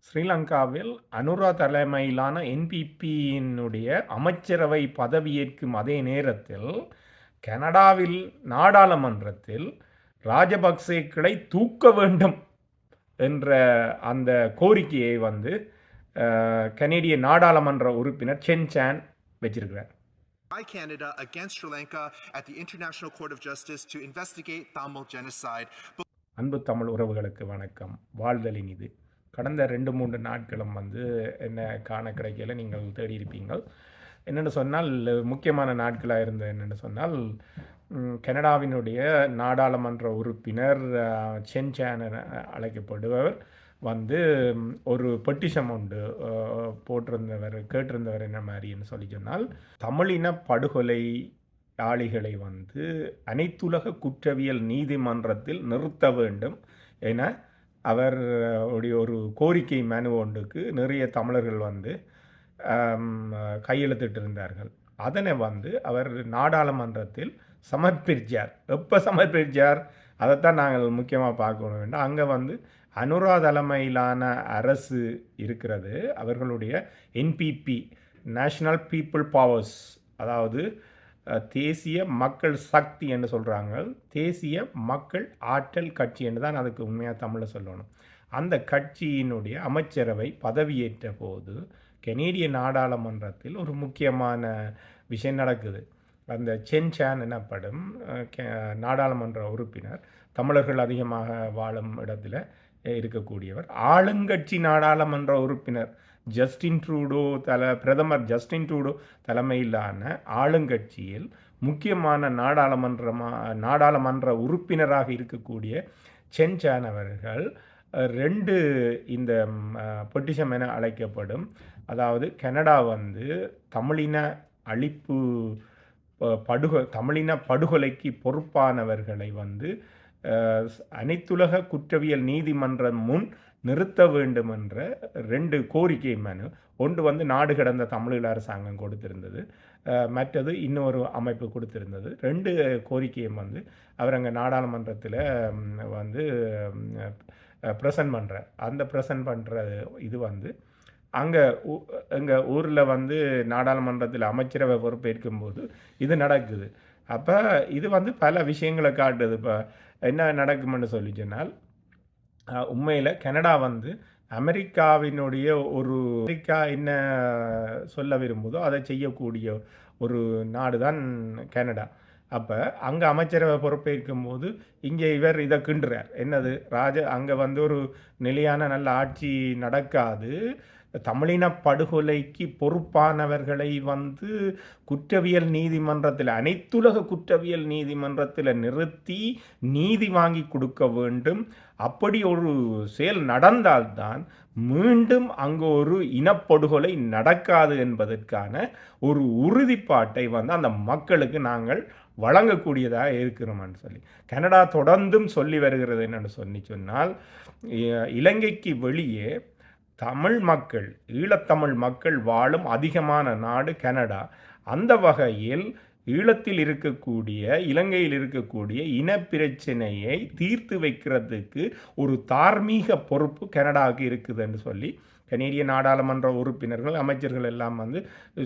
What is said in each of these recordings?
ஸ்ரீலங்காவில் அனுரா தலைமையிலான என்பிபியினுடைய அமைச்சரவை பதவியேற்கும் அதே நேரத்தில் கனடாவில் நாடாளுமன்றத்தில் ராஜபக்சேக்களை தூக்க வேண்டும் என்ற அந்த கோரிக்கையை கனேடிய நாடாளுமன்ற உறுப்பினர் சென் சான் வச்சிருக்கிறார். By Canada against Sri Lanka at the International Court of Justice to investigate Tamil genocide. அன்பு தமிழ் உறவுகளுக்கு வணக்கம். வாழ்தலின் இது கடந்த 2-3 நாட்களும் என்ன காண கிடைக்கல, நீங்கள் தேடி இருப்பீங்கள். என்னென்னு சொன்னால் முக்கியமான நாட்களாக இருந்த என்னென்னு சொன்னால் கனடாவினுடைய நாடாளுமன்ற உறுப்பினர் சென் சான் அழைக்கப்படுபவர் ஒரு பெட்டிஷன் உண்டு கேட்டிருந்தவர் என்ன மாதிரின்னு சொல்லி சொன்னால், தமிழின படுகொலை ஆளிகளை அனைத்துலக குற்றவியல் நீதிமன்றத்தில் நிறுத்த வேண்டும் என அவருடைய ஒரு கோரிக்கை மனு ஒன்றுக்கு நிறைய தமிழர்கள் கையெழுத்திட்டு இருந்தார்கள். அதனை அவர் நாடாளுமன்றத்தில் சமர்ப்பிச்சார். எப்போ சமர்ப்பிச்சார் அதைத்தான் நாங்கள் முக்கியமாக பார்க்க வேண்டும். அங்கே அனுரா தலைமையிலான அரசு இருக்கிறது. அவர்களுடைய என்பிபி நேஷனல் பீப்புள் பவர்ஸ், அதாவது தேசிய மக்கள் சக்தி என்று சொல்கிறாங்க. தேசிய மக்கள் ஆற்றல் கட்சி என்று தான் அதுக்கு உண்மையாக தமிழில் சொல்லணும். அந்த கட்சியினுடைய அமைச்சரவை பதவியேற்ற போது கனேடிய நாடாளுமன்றத்தில் ஒரு முக்கியமான விஷயம் நடக்குது. அந்த சென் சான் எனப்படும் நாடாளுமன்ற உறுப்பினர், தமிழர்கள் அதிகமாக வாழும் இடத்துல இருக்கக்கூடியவர், ஆளுங்கட்சி நாடாளுமன்ற உறுப்பினர் பிரதமர் ஜஸ்டின் ட்ரூடோ தலைமையிலான ஆளுங்கட்சியில் முக்கியமான நாடாளுமன்ற உறுப்பினராக இருக்கக்கூடிய சென் சான் அவர்கள் 2 இந்த பெட்டிஷன் என அழைக்கப்படும், அதாவது கனடா தமிழின அழிப்பு தமிழின படுகொலைக்கு பொறுப்பானவர்களை அனைத்துலக குற்றவியல் நீதிமன்றம் முன் நிறுத்த வேண்டும் என்ற 2 கோரிக்கை மனு. ஒன்று நாடு கடந்த தமிழீழ அரசாங்கம் கொடுத்திருந்தது, மற்றது இன்னொரு அமைப்பு கொடுத்திருந்தது. 2 கோரிக்கையும் அவர் அங்கே நாடாளுமன்றத்தில் ப்ரெசன்ட் பண்ணுறார். அந்த ப்ரெசன்ட் பண்ணுற இது அங்கே எங்கள் ஊரில் நாடாளுமன்றத்தில் அமைச்சரவை பொறுப்பேற்கும் போது இது நடக்குது. அப்போ இது பல விஷயங்களை காட்டுது. இப்போ என்ன நடக்கும்னு சொல்லி சொன்னால், உண்மையில் கனடா அமெரிக்காவினுடைய அமெரிக்கா என்ன சொல்ல விரும்புதோ அதை செய்யக்கூடிய ஒரு நாடு தான் கனடா. அப்போ அங்கே அமைச்சரவை பொறுப்பேற்கும் போது இங்கே இவர் இதை கிண்டுறார். என்னது அங்கே ஒரு நிலையான நல்ல ஆட்சி நடக்காது, தமிழின படுகொலைக்கு பொறுப்பானவர்களை குற்றவியல் நீதிமன்றத்தில், அனைத்துலக குற்றவியல் நீதிமன்றத்தில் நிறுத்தி நீதி வாங்கி கொடுக்க வேண்டும். அப்படி ஒரு செயல் நடந்தால்தான் மீண்டும் அங்கு ஒரு இனப்படுகொலை நடக்காது என்பதற்கான ஒரு உறுதிப்பாட்டை அந்த மக்களுக்கு நாங்கள் வழங்கக்கூடியதாக இருக்கிறோம்னு சொல்லி கனடா தொடர்ந்தும் சொல்லி வருகிறது. என்னென்னு சொன்னால், இலங்கைக்கு வெளியே தமிழ் மக்கள், ஈழத்தமிழ் மக்கள் வாழும் அதிகமான நாடு கனடா. அந்த வகையில் ஈழத்தில் இருக்கக்கூடிய, இலங்கையில் இருக்கக்கூடிய இனப்பிரச்சனையை தீர்த்து வைக்கிறதுக்கு ஒரு தார்மீக பொறுப்பு கனடாவுக்கு இருக்குதுன்னு சொல்லி கனேடிய நாடாளுமன்ற உறுப்பினர்கள், அமைச்சர்கள் எல்லாம்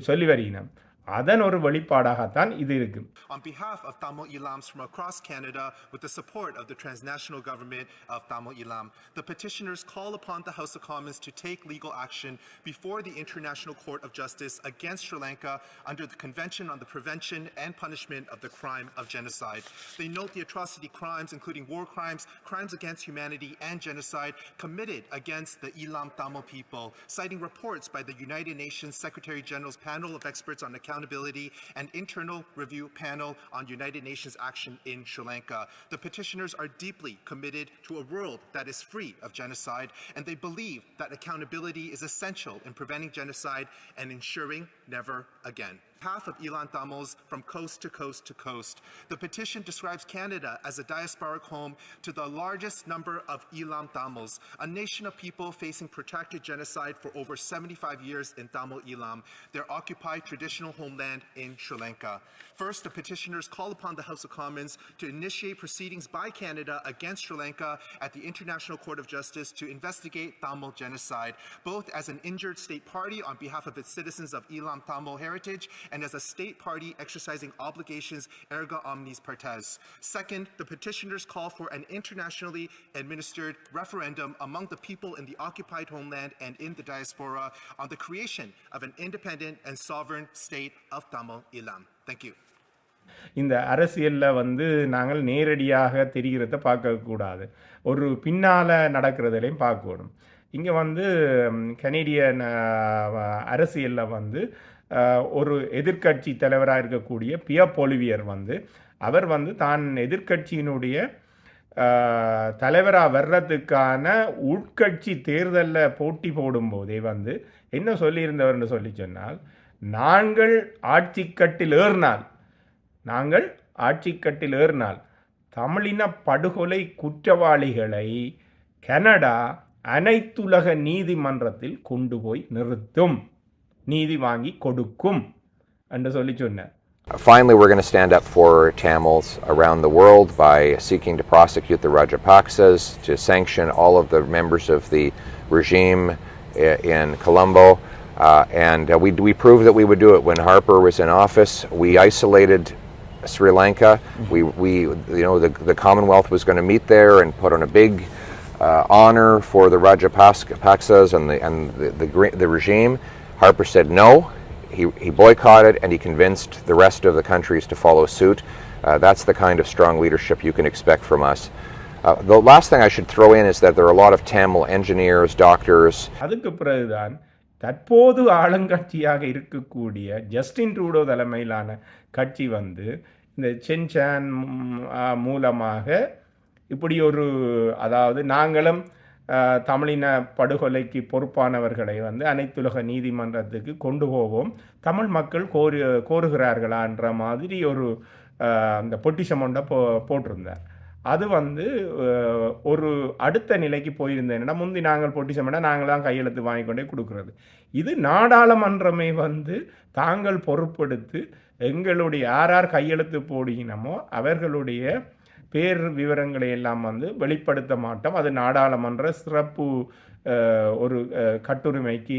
சொல்லி வருகின்றனர். அதன் ஒரு வெளிப்பாடாகத்தான் இது இருக்கு. On behalf of Tamil Elams from across Canada, with the support of the transnational government of Tamil Elam, the petitioners call upon the House of Commons to take legal action before the International Court of Justice against Sri Lanka under the Convention on the Prevention and Punishment of the Crime of Genocide. They note the atrocity crimes, including war crimes, crimes against humanity, and genocide committed against the Elam Tamil people, citing reports by the United Nations Secretary General's panel of experts on accountability and internal review panel on United Nations action in Sri Lanka. The petitioners are deeply committed to a world that is free of genocide, and they believe that accountability is essential in preventing genocide and ensuring never again. behalf of Ilan Tamils from coast to coast to coast. The petition describes Canada as a diasporic home to the largest number of Ilan Tamils, a nation of people facing protracted genocide for over 75 years in Tamil Eelam, their occupied traditional homeland in Sri Lanka. First, the petitioners call upon the House of Commons to initiate proceedings by Canada against Sri Lanka at the International Court of Justice to investigate Tamil genocide, both as an injured state party on behalf of its citizens of Eelam Tamil heritage and as a state party exercising obligations erga omnes partes. Second, the petitioners call for an internationally administered referendum among the people in the occupied homeland and in the diaspora on the creation of an independent and sovereign state of Tamil Eelam. Thank you. இந்த அரசியலில் வந்து நாங்கள் நேரடியாக தெரிகிறத பார்க்கக்கூடாது, ஒரு பின்னால் நடக்கிறதுலையும் பார்க்கணும். இங்கே வந்து கனேடியன் அரசியலில் வந்து ஒரு எதிர்க்கட்சி தலைவராக இருக்கக்கூடிய பியர் பொலிவியர் வந்து அவர் வந்து தான் எதிர்க்கட்சியினுடைய தலைவராக வர்றதுக்கான உட்கட்சி தேர்தலில் போட்டி போடும்போதே வந்து என்ன சொல்லியிருந்தவர்னு சொல்லி சொன்னால், நாங்கள் ஆட்சிக்கட்டில் ஏறினால் தமிழின படுகொலை குற்றவாளிகளை கனடா அனைத்துலக நீதிமன்றத்தில் கொண்டு போய் நிறுத்தும், நீதி வாங்கி கொடுக்கும் என்று சொல்லி சொன்னார். Finally, we're going to stand up for Tamils around the world by seeking to prosecute the Rajapaksas, to sanction all of the members of the regime in Colombo. We proved that we would do it when Harper was in office. We isolated Sri Lanka. The Commonwealth was going to meet there and put on a big honor for the Rajapaksas and the regime. Harper said no. He boycotted and he convinced the rest of the countries to follow suit. That's the kind of strong leadership you can expect from us. The last thing I should throw in is that there are a lot of Tamil engineers, doctors. அதுக்கு பிறகுதான் தற்போது ஆளுங்கட்சியாக இருக்கக்கூடிய Justin Trudeau தலைமையிலான கட்சி வந்து இந்த சென்சான் மூலமாக இப்படி ஒரு, அதாவது நாங்களும் தமிழின படுகொலைக்கு பொறுப்பானவர்களை வந்து அனைத்துலக நீதிமன்றத்துக்கு கொண்டு போவோம், தமிழ் மக்கள் கோருகிறார்களான்ற மாதிரி ஒரு அந்த பொட்டிஷம் ஒன்றை போட்டிருந்தார். அது வந்து ஒரு அடுத்த நிலைக்கு போயிருந்தேன்னா, முந்தி நாங்கள் பொட்டிஷம் பண்ணால் நாங்களாம் கையெழுத்து வாங்கி கொண்டே கொடுக்குறது. இது நாடாளுமன்றமே வந்து தாங்கள் பொறுப்பெடுத்து எங்களுடைய யார் கையெழுத்து போடினமோ அவர்களுடைய பேர் விவரங்களை எல்லாம் வந்து வெளிப்படுத்த மாட்டோம், அது நாடாளுமன்ற சிறப்பு ஒரு கட்டுரிமைக்கு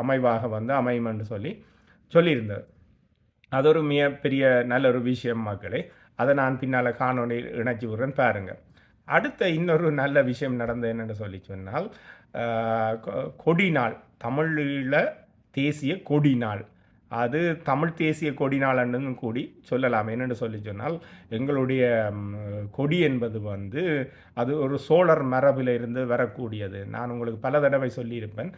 அமைவாக வந்து அமையும் என்று சொல்லியிருந்தது. அது ஒரு மிகப்பெரிய நல்ல ஒரு விஷயம் மக்களே. அதை நான் பின்னால் காணொலியில் இணைச்சி விடுறேன் பாருங்கள். அடுத்த இன்னொரு நல்ல விஷயம் நடந்தது என்னென்னு சொல்லி சொன்னால், கொடி நாள், தமிழில் தேசிய கொடி நாள். அது தமிழ் தேசிய கொடி நாள்னு கூடி சொல்லலாம். என்னென்னு சொல்லி சொன்னால், எங்களுடைய கொடி என்பது வந்து அது ஒரு சோழர் மரபில் இருந்து வரக்கூடியது. நான் உங்களுக்கு பல தடவை சொல்லியிருப்பேன்,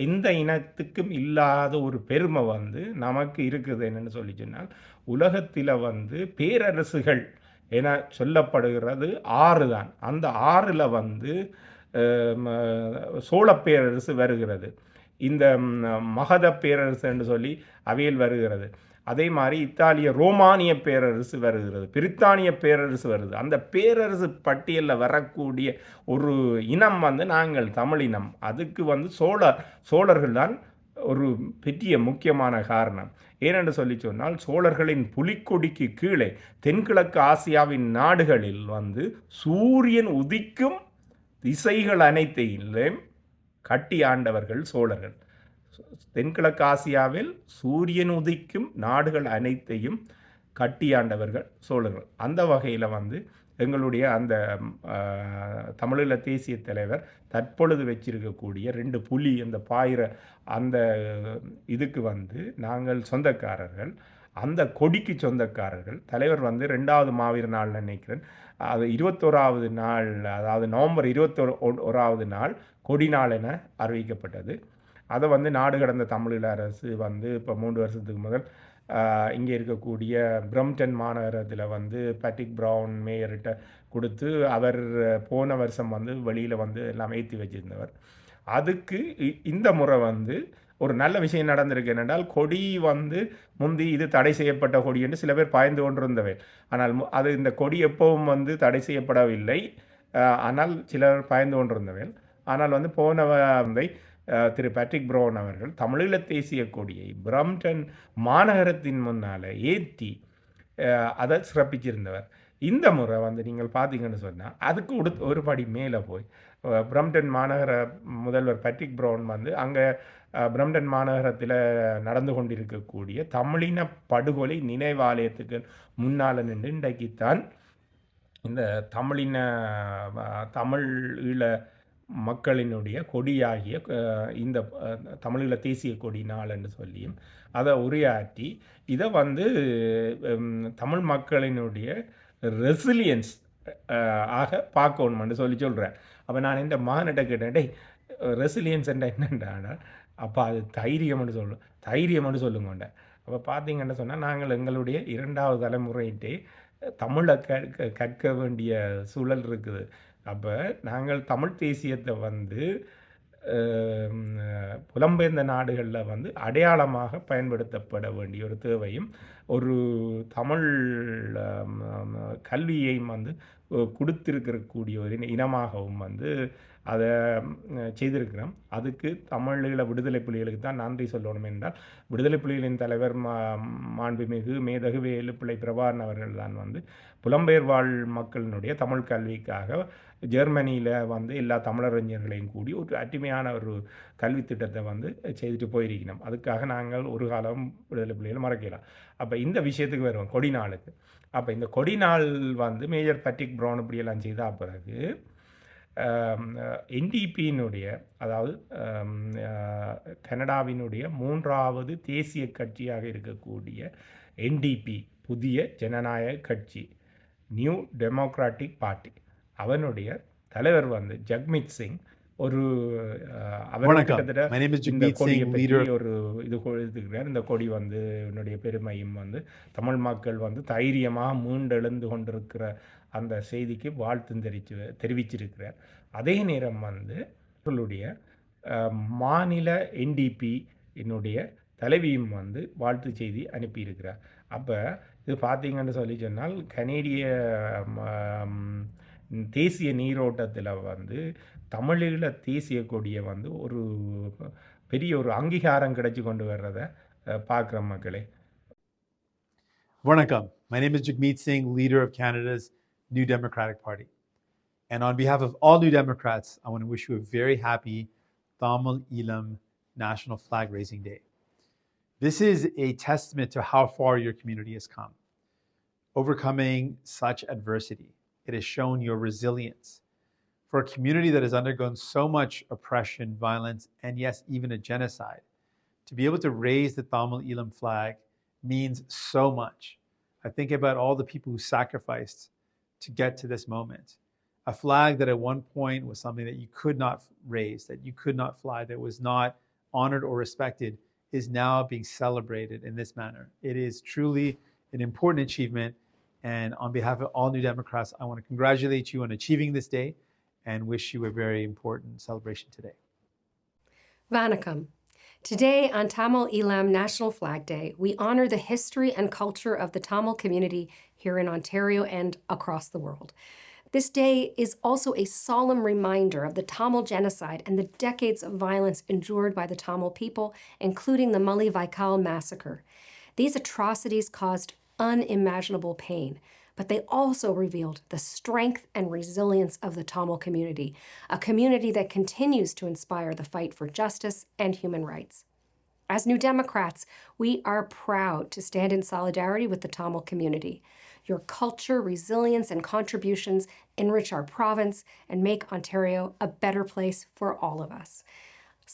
எந்த இனத்துக்கும் இல்லாத ஒரு பெருமை வந்து நமக்கு இருக்குது. என்னென்னு சொல்லி சொன்னால், உலகத்தில் வந்து பேரரசுகள் என சொல்லப்படுகிறது 6 தான். அந்த 6ல் வந்து சோழ பேரரசு வருகிறது, இந்த மகத பேரரசு என்று சொல்லி அவையில் வருகிறது. அதே மாதிரி இத்தாலிய ரோமானிய பேரரசு வருகிறது, பிரித்தானிய பேரரசு வருது. அந்த பேரரசு பட்டியலில் வரக்கூடிய ஒரு இனம் வந்து நாங்கள் தமிழ் இனம். அதுக்கு வந்து சோழர்கள் தான் ஒரு பெரிய முக்கியமான காரணம். ஏனென்று சொல்லி சொன்னால், சோழர்களின் புலிக்கொடிக்கு கீழே தென்கிழக்கு ஆசியாவின் நாடுகளில் வந்து சூரியன் உதிக்கும் திசைகள் அனைத்தையும் கட்டி ஆண்டவர்கள் சோழர்கள். தென்கிழக்கு ஆசியாவில் சூரியன் உதிக்கும் நாடுகள் அனைத்தையும் கட்டியாண்டவர்கள் சோழர்கள். அந்த வகையில் வந்து எங்களுடைய அந்த தமிழீழ தேசிய தலைவர் தற்பொழுது வச்சிருக்கக்கூடிய 2 புலி அந்த பாயிர அந்த இதுக்கு வந்து நாங்கள் சொந்தக்காரர்கள், அந்த கொடிக்கு சொந்தக்காரர்கள். தலைவர் வந்து 2வது மாவீர நாள் நினைக்கிறேன், அது 21வது நாள், அதாவது நவம்பர் 21வது நாள் கொடி நாள் என அறிவிக்கப்பட்டது. அதை வந்து நாடு கடந்த தமிழீழ அரசு வந்து இப்போ 3 வருஷத்துக்கு முதல் இங்கே இருக்கக்கூடிய பிரம்டன் மாநகரத்தில் வந்து பேட்ரிக் ப்ரவுன் மேயர்கிட்ட கொடுத்து, அவர் போன வருஷம் வந்து வெளியில் வந்து எல்லாம் ஏற்றி வச்சுருந்தவர். அதுக்கு இந்த முறை வந்து ஒரு நல்ல விஷயம் நடந்திருக்கு என்றால் கொடி வந்து முந்தி இது தடை செய்யப்பட்ட கொடி என்று சில பேர் பாய்ந்து கொண்டிருந்தவை. ஆனால் அது இந்த கொடி எப்பவும் வந்து தடை செய்யப்படவில்லை. ஆனால் சிலர் பாய்ந்து கொண்டிருந்தவை. ஆனால் வந்து போன வந்து திரு பேட்ரிக் ப்ரவுன் அவர்கள் தமிழீழ தேசிய கொடியை பிரம்டன் மாநகரத்தின் முன்னால் ஏற்றி அதை சிறப்பிச்சிருந்தவர். இந்த முறை வந்து நீங்கள் பார்த்தீங்கன்னு சொன்னால் அதுக்கு ஒரு படி மேலே போய் பிரம்டன் மாநகர முதல்வர் பேட்ரிக் ப்ரவுன் வந்து அங்கே பிரம்டன் மாநகரத்தில் நடந்து கொண்டிருக்கக்கூடிய தமிழின படுகொலை நினைவாலயத்துக்கு முன்னால் நின்று இன்றைக்குத்தான் இந்த தமிழ் ஈழ மக்களினுடைய கொடியாகிய இந்த தமிழீழ தேசிய கொடி நாள் என்று சொல்லியும் அதை உரையாற்றி இதை வந்து தமிழ் மக்களினுடைய ரெசிலியன்ஸ் ஆக பார்க்கணும்னு சொல்கிறேன். அப்போ நான் இந்த மகனிட்ட கேட்டேன், டே ரெசிலியன்ஸ் என்ற என்னென்றால் அப்போ அது தைரியம்னு சொல்லுங்கண்ட. அப்போ பார்த்தீங்கன்னு சொன்னால் நாங்கள் எங்களுடைய 2வது தலைமுறையிட்டே தமிழை கற்க வேண்டிய சூழல் இருக்குது. அப்போ நாங்கள் தமிழ் தேசியத்தை வந்து புலம்பெயர்ந்த நாடுகளில் வந்து அடையாளமாக பயன்படுத்தப்பட வேண்டிய ஒரு தேவையும் ஒரு தமிழ் கல்வியையும் வந்து கொடுத்திருக்கக்கூடிய ஒரு இனமாகவும் வந்து அதை செய்திருக்கிறோம். அதுக்கு தமிழீழ விடுதலை புலிகளுக்கு தான் நன்றி சொல்லணும் என்றால் விடுதலை புலிகளின் தலைவர் மாண்புமிகு மேதகு வேலுப்பிள்ளை பிரபாகரன் அவர்கள் தான் வந்து புலம்பெயர் வாழ் மக்களினுடைய தமிழ் கல்விக்காக ஜெர்மனியில் வந்து எல்லா தமிழறிஞர்களையும் கூடி ஒரு அருமையான ஒரு கல்வி திட்டத்தை வந்து செய்துட்டு போயிருக்கணும். அதுக்காக நாங்கள் ஒரு காலம் விடுதலை புலிகள் மறக்கலாம். அப்போ இந்த விஷயத்துக்கு வருவோம், கொடி நாளுக்கு. அப்போ இந்த கொடி நாள் வந்து மேஜர் பேட்ரிக் ப்ரவுன் இப்படியெல்லாம் செய்த பிறகு என்டிபியினுடைய அதாவது கனடாவினுடைய 3வது தேசிய கட்சியாக இருக்கக்கூடிய என்டிபி புதிய ஜனநாயக கட்சி நியூ டெமோக்ராட்டிக் பார்ட்டி அவனுடைய தலைவர் வந்து ஜக்மித் சிங் ஒரு அவர் கிட்டத்தட்ட ஒரு இது கொடுத்துக்கிறார். இந்த கொடி வந்து என்னுடைய பெருமையும் வந்து தமிழ் மக்கள் வந்து தைரியமாக மீண்டெழுந்து கொண்டிருக்கிற அந்த செய்திக்கு வாழ்த்து தெரிவிச்சிருக்கிறார். அதே நேரம் வந்து அவர்களுடைய மாநில என்டிபி என்னுடைய தலைவியும் வந்து வாழ்த்து செய்தி அனுப்பியிருக்கிறார். அப்போ இது பார்த்தீங்கன்னு சொல்லி சொன்னால் கனேடிய தேசிய நீரோட்டத்தில் வந்து தமிழீழ தேசிய கொடியை வந்து ஒரு பெரிய ஒரு அங்கீகாரம் கிடைச்சி கொண்டு வர்றதை பார்க்குற மக்களே. Vanakkam. My name is Jagmeet Singh, leader of Canada's New Democratic Party. And on behalf of all New Democrats, I want to wish you a very happy Tamil Eelam National Flag Raising Day. This is a testament to how far your community has come. Overcoming such adversity, it has shown your resilience. For a community that has undergone so much oppression, violence, and yes, even a genocide, to be able to raise the Tamil Eelam flag means so much. I think about all the people who sacrificed to get to this moment. A flag that at one point was something that you could not raise, that you could not fly, that was not honored or respected, is now being celebrated in this manner. It is truly an important achievement. And on behalf of all New Democrats, I want to congratulate you on achieving this day and wish you a very important celebration today. Vanakkam. Today on Tamil Eelam National Flag Day, we honor the history and culture of the Tamil community here in Ontario and across the world. This day is also a solemn reminder of the Tamil genocide and the decades of violence endured by the Tamil people, including the Mulli Vaikal massacre. These atrocities caused unimaginable pain, but they also revealed the strength and resilience of the Tamil community, a community that continues to inspire the fight for justice and human rights. As New Democrats, we are proud to stand in solidarity with the Tamil community. Your culture, resilience, and contributions enrich our province and make Ontario a better place for all of us.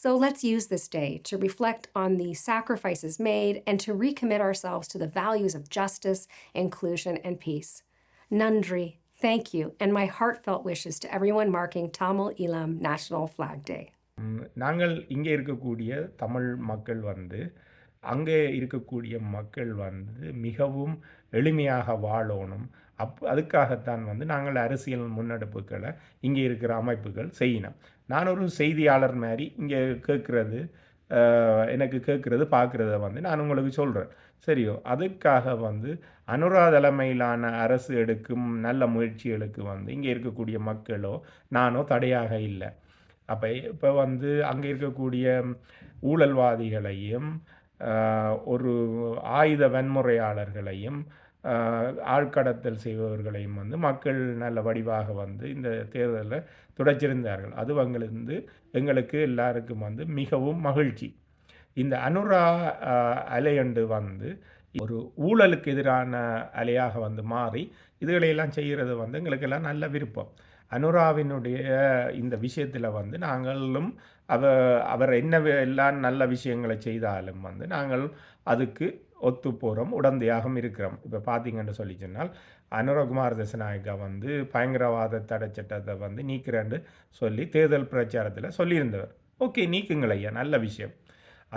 So let's use this day to reflect on the sacrifices made and to recommit ourselves to the values of justice, inclusion, and peace. Nandri, thank you, and my heartfelt wishes to everyone marking Tamil Eelam National Flag Day. நாங்கள் இங்கே இருக்கக்கூடிய தமிழ் மக்கள் வந்து அங்கே இருக்கக்கூடிய மக்கள் வந்து மிகவும் எளிமையாக வாழணும். அதுக்காகத்தான் வந்து நாங்கள் அரசியல் முன்னெடுப்புகளை இங்கே இருக்கிற அமைப்புகள் செய்யணும். நான் ஒரு செய்தியாளர் மாதிரி இங்கே கேட்குறது எனக்கு கேட்குறது பார்க்குறத வந்து நான் உங்களுக்கு சொல்கிறேன். சரியோ, அதுக்காக வந்து அனுரா தலைமையிலான அரசு எடுக்கும் நல்ல முயற்சிகளுக்கு வந்து இங்கே இருக்கக்கூடிய மக்களோ நானோ தடையாக இல்லை. அப்போ இப்போ வந்து அங்கே இருக்கக்கூடிய ஊழல்வாதிகளையும் ஒரு ஆயுத வன்முறையாளர்களையும் ஆழ்கடத்தல் செய்பவர்களையும் வந்து மக்கள் நல்ல வடிவாக வந்து இந்த தேர்தலில் துடைச்சிருந்தார்கள். அது எங்களுக்கு எல்லாருக்கும் வந்து மிகவும் மகிழ்ச்சி. இந்த அனுரா அலையண்டு வந்து ஒரு ஊழலுக்கு எதிரான அலையாக வந்து மாறி இதுகளையெல்லாம் செய்கிறது வந்து எங்களுக்கெல்லாம் நல்ல விருப்பம். அனுராவினுடைய இந்த விஷயத்தில் வந்து நாங்களும் அவர் என்ன எல்லாம் நல்ல விஷயங்களை செய்தாலும் வந்து நாங்கள் அதுக்கு ஒத்து போகிறோம், உடந்தையாகவும் இருக்கிறோம். இப்போ பார்த்தீங்கன்னு சொல்லி சொன்னால் அனுரகுமார் திசாநாயக்கா வந்து பயங்கரவாத தடை சட்டத்தை வந்து நீக்கிறேன்னு சொல்லி தேர்தல் பிரச்சாரத்தில் சொல்லியிருந்தவர். ஓகே, நீக்குங்கள் ஐயா, நல்ல விஷயம்.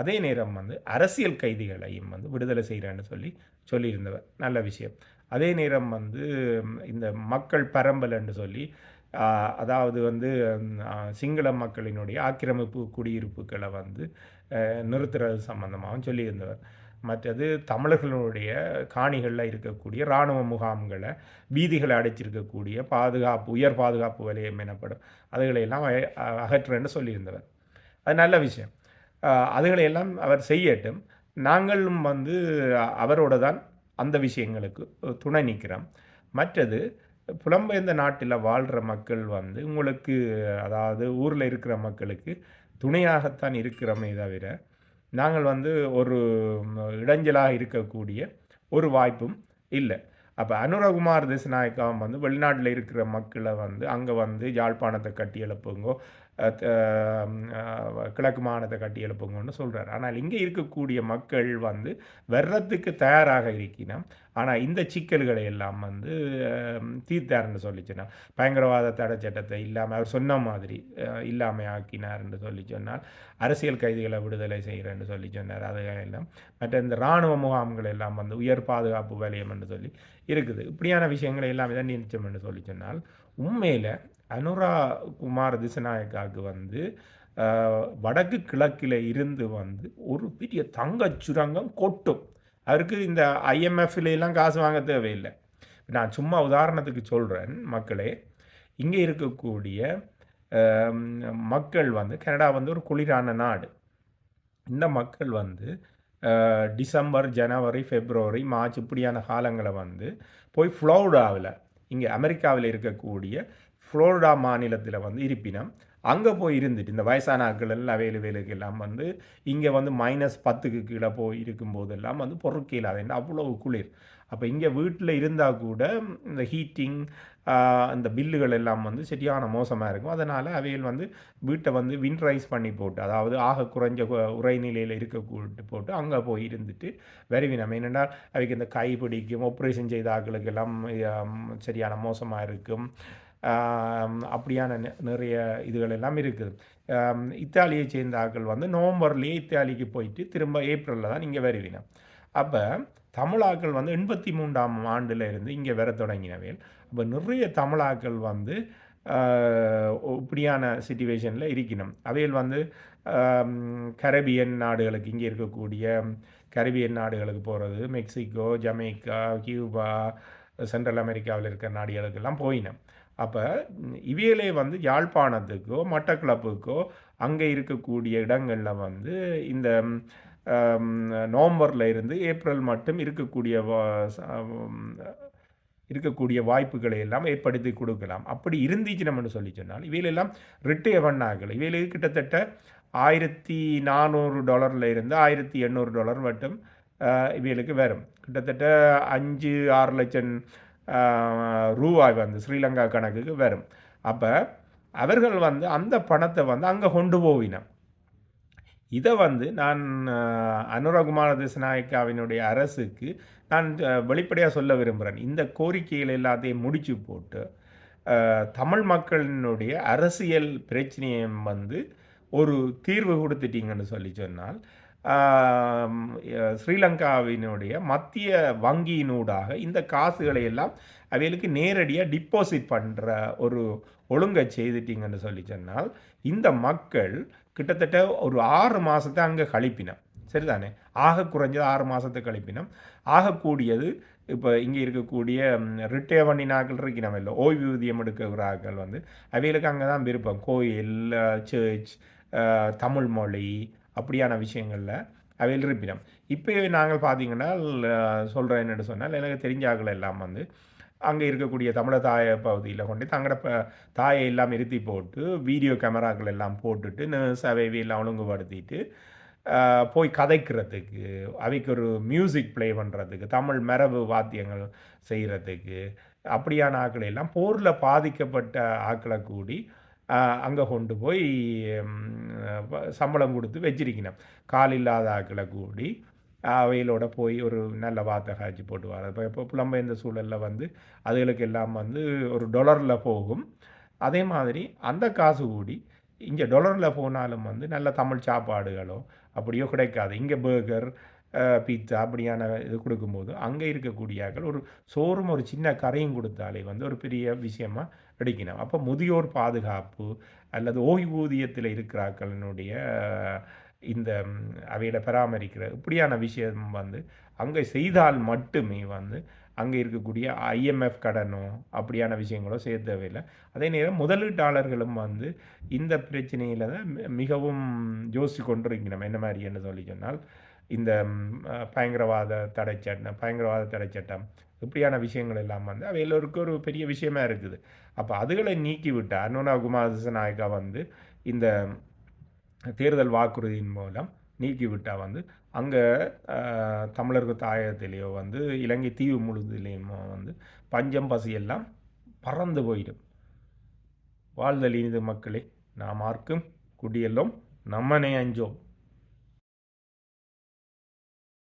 அதே நேரம் வந்து அரசியல் கைதிகளையும் வந்து விடுதலை செய்கிறேன்னு சொல்லியிருந்தவர், நல்ல விஷயம். அதே நேரம் வந்து இந்த மக்கள் பரம்பல் என்று சொல்லி அதாவது வந்து சிங்கள மக்களினுடைய ஆக்கிரமிப்பு குடியிருப்புகளை வந்து நிறுத்துறது சம்பந்தமாகவும் சொல்லியிருந்தவர். மற்றது தமிழர்களுடைய காணிகளில் இருக்கக்கூடிய இராணுவ முகாம்களை வீதிகளை அடைச்சிருக்கக்கூடிய உயர் பாதுகாப்பு வலயம் எனப்படும் அதுகளையெல்லாம் அகற்றுன்னு சொல்லியிருந்தவர். அது நல்ல விஷயம். அதுகளையெல்லாம் அவர் செய்யட்டும். நாங்களும் வந்து அவரோட தான் அந்த விஷயங்களுக்கு துணை நிற்கிறோம். மற்றது புலம்பெயர்ந்த நாட்டில் வாழ்கிற மக்கள் வந்து உங்களுக்கு அதாவது ஊரில் இருக்கிற மக்களுக்கு துணையாகத்தான் இருக்கிறோமே தவிர நாங்கள் வந்து ஒரு இடைஞ்சலாக இருக்கக்கூடிய ஒரு வாய்ப்பும் இல்லை. அப்போ அனுரகுமார் திசாநாயக்காவும் வந்து வெளிநாட்டில் இருக்கிற மக்களை வந்து அங்கே வந்து யாழ்ப்பாணத்தை கட்டி எழுப்புங்கோ, கிழக்கு மாகாணத்தை கட்டி எழுப்புங்கன்னு சொல்கிறார். ஆனால் இங்கே இருக்கக்கூடிய மக்கள் வந்து வர்றதுக்கு தயாராக இருக்கணும். ஆனால் இந்த சிக்கல்களை எல்லாம் வந்து தீர்த்தார்ன்னு சொல்லிச்சுன்னா பயங்கரவாத தடை சட்டத்தை இல்லாமல் அவர் சொன்ன மாதிரி இல்லாமல் ஆக்கினார்ன்னு சொல்லி சொன்னால் அரசியல் கைதிகளை விடுதலை செய்கிறேன்னு சொல்லி சொன்னார். அதெல்லாம் மற்ற இந்த இராணுவ முகாம்கள் எல்லாம் வந்து உயர் பாதுகாப்பு வலயம் என்று சொல்லி இருக்குது. இப்படியான விஷயங்களை எல்லாம் இதை நிச்சயம் என்று சொல்லி சொன்னால் உண்மையில் அனுரா குமார் திசாநாயக்காவுக்கு வந்து வடக்கு கிழக்கில் இருந்து வந்து ஒரு பெரிய தங்கச் சுரங்கம் கொட்டும். அவருக்கு இந்த IMFலாம் காசு வாங்க தேவையில்லை. நான் சும்மா உதாரணத்துக்கு சொல்கிறேன் மக்களே. இங்கே இருக்கக்கூடிய மக்கள் வந்து கனடா வந்து ஒரு குளிரான நாடு. இந்த மக்கள் வந்து டிசம்பர், ஜனவரி, பிப்ரவரி, மார்ச் இப்படியான காலங்களை வந்து போய் ஃப்ளோரிடாவில் இங்கே அமெரிக்காவில் இருக்கக்கூடிய ஃப்ளோரிடா மாநிலத்தில் வந்து இருப்பினம் அங்கே போய் இருந்துட்டு இந்த வயசான ஆட்கள் எல்லாம் வேலுக்கு எல்லாம் வந்து இங்கே வந்து -10க்கு கீழே போய் இருக்கும்போதெல்லாம் வந்து பொறுக்கையில் அது அவ்வளோ குளிர். அப்போ இங்கே வீட்டில் இருந்தால் கூட இந்த ஹீட்டிங் இந்த பில்லுகள் எல்லாம் வந்து சரியான மோசமாக இருக்கும். அதனால் அவைகள் வந்து வீட்டை வந்து வின்ட்ரைஸ் பண்ணி போட்டு அதாவது ஆக குறைஞ்ச உரைநிலையில் இருக்க போட்டு அங்கே போய் இருந்துட்டு வருவினம். என்னென்னால் அவைக்கு இந்த கை பிடிக்கும், ஆப்ரேஷன் செய்த ஆட்களுக்கெல்லாம் சரியான மோசமாக இருக்கும். அப்படியான நிறைய இதுகள் எல்லாம் இருக்குது. இத்தாலியை சேர்ந்த ஆட்கள் வந்து நவம்பர்லேயே இத்தாலிக்கு போயிட்டு திரும்ப ஏப்ரலில் தான் இங்கே வருவினம். அப்போ தமிழாக்கள் வந்து 83ஆம் ஆண்டில் இருந்து இங்கே வர தொடங்கினவைகள். அப்போ நிறைய தமிழாக்கள் வந்து இப்படியான சிச்சுவேஷனில் இருக்கணும். அவைகள் வந்து கரீபியன் நாடுகளுக்கு இங்கே இருக்கக்கூடிய கரீபியன் நாடுகளுக்கு போகிறது, மெக்சிகோ, ஜமைக்கா, கியூபா, சென்ட்ரல் அமெரிக்காவில் இருக்கிற நாடுகளுக்கெல்லாம் போயினோம். அப்போ இவையிலே வந்து யாழ்ப்பாணத்துக்கோ மட்டக்களப்புக்கோ அங்கே இருக்கக்கூடிய இடங்களில் வந்து இந்த நவம்பரில் இருந்து ஏப்ரல் மட்டும் இருக்கக்கூடிய வாய்ப்புகளை எல்லாம் ஏற்படுத்தி கொடுக்கலாம். அப்படி இருந்துச்சு நம்மன்னு சொல்லி சொன்னால் இவையிலெல்லாம் ரிட்டையர் பண்ணார்கள். இவையிலுக்கு கிட்டத்தட்ட $1,400 இருந்து $1,800 மட்டும் இவைகளுக்கு வரும். கிட்டத்தட்ட 5-6 லட்சம் ரூபாய் வந்து ஸ்ரீலங்கா கணக்குக்கு வரும். அப்போ அவர்கள் வந்து அந்த பணத்தை வந்து அங்கே கொண்டு போவினோம். இதை வந்து நான் அனுரகுமார திசாநாயக்காவினுடைய அரசுக்கு நான் வெளிப்படையாக சொல்ல விரும்புகிறேன். இந்த கோரிக்கைகள் எல்லாத்தையும் முடிச்சு போட்டு தமிழ் மக்களினுடைய அரசியல் பிரச்சனையை வந்து ஒரு தீர்வு கொடுத்துட்டீங்கன்னு சொல்லி சொன்னால் ஸ்ரீலங்காவினுடைய மத்திய வங்கியினூடாக இந்த காசுகளை எல்லாம் அவைகளுக்கு நேரடியாக டிப்பாசிட் பண்ணுற ஒரு ஒழுங்கை செய்துட்டீங்கன்னு சொல்லி சொன்னால் இந்த மக்கள் கிட்டத்தட்ட ஒரு 6 மாதத்தை அங்கே கழிப்பினோம். சரிதானே? ஆக குறைஞ்சது 6 மாதத்தை கழிப்பினோம். ஆகக்கூடியது இப்போ இங்கே இருக்கக்கூடிய ரிட்டையர் பண்ணினாக்கள் இருக்கிறோம் இல்லை, ஓய்வூதியம் எடுக்கிறார்கள் வந்து அவைகளுக்கு அங்கே தான் விருப்பம். கோயில், சர்ச், தமிழ் மொழி அப்படியான விஷயங்களில் அவையில் இருப்பினோம். இப்போ நாங்கள் பார்த்தீங்கன்னா சொல்கிறேன் என்னென்னு சொன்னால், எனக்கு தெரிஞ்ச ஆக்கள் எல்லாம் வந்து அங்கே இருக்கக்கூடிய தமிழர் தாய பகுதியில் கொண்டு தங்களோட தாயை எல்லாம் நிறுத்தி போட்டு வீடியோ கேமராக்கள் எல்லாம் போட்டுட்டு நர்ஸ் எல்லாம் ஒழுங்குபடுத்திட்டு போய் கதைக்கிறதுக்கு, அவைக்கு ஒரு மியூசிக் ப்ளே பண்ணுறதுக்கு, தமிழ் மரபு வாத்தியங்கள் செய்கிறதுக்கு, அப்படியான ஆக்களை எல்லாம் போரில் பாதிக்கப்பட்ட ஆக்களை கூடி அங்கே கொண்டு போய் சம்பளம் கொடுத்து வச்சிருக்கணும். கால் இல்லாத ஆக்களை கூடி அவைகளோட போய் ஒரு நல்ல வார்த்தை காய்ச்சி போட்டு வர. இப்போ புலம்பெயர்ந்த சூழலில் வந்து அதுகளுக்கு எல்லாம் வந்து ஒரு $ல போகும். அதே மாதிரி அந்த காசு கூடி இங்கே $ல போனாலும் வந்து நல்ல தமிழ் சாப்பாடுகளோ அப்படியோ கிடைக்காது. இங்கே பர்கர், பீட்சா அப்படியான இது கொடுக்கும்போது அங்கே இருக்கக்கூடியாக்கள் ஒரு சோறும் ஒரு சின்ன கரையும் கொடுத்தாலே வந்து ஒரு பெரிய விஷயமா எடுக்கணும். அப்போ முதியோர் பாதுகாப்பு அல்லது ஓய்வூதியத்தில் இருக்கிறாக்களினுடைய இந்த அவையில பராமரிக்கிற இப்படியான விஷயம் வந்து அங்கே செய்தால் மட்டுமே வந்து அங்கே இருக்கக்கூடிய IMF கடனோ அப்படியான விஷயங்களோ செய்ய தேவையில்லை. அதே நேரம் முதலீட்டாளர்களும் வந்து இந்த பிரச்சனையில் தான் மிகவும் யோசித்து கொண்டிருக்கணும். என்ன மாதிரி என்று சொல்லி சொன்னால், இந்த பயங்கரவாத தடை சட்டம் இப்படியான விஷயங்கள் எல்லாம் வந்து அவை எல்லோருக்கும் ஒரு பெரிய விஷயமா இருக்குது. அப்போ அதுகளை நீக்கிவிட்டார் அனுரா குமார் திசாநாயக்கா வந்து இந்த தேர்தல் வாக்குறுதியின் மூலம் நீக்கிவிட்டால் வந்து அங்கே தமிழர்கள் தாயகத்திலேயோ வந்து இலங்கை தீவு முழுதிலேயுமோ வந்து பஞ்சம் பசியெல்லாம் பறந்து போயிடும். வாழ்தல் இனிது மக்களே, நாம் ஆர்க்கும் குடியெல்லோம் நம்மனே அஞ்சோம்.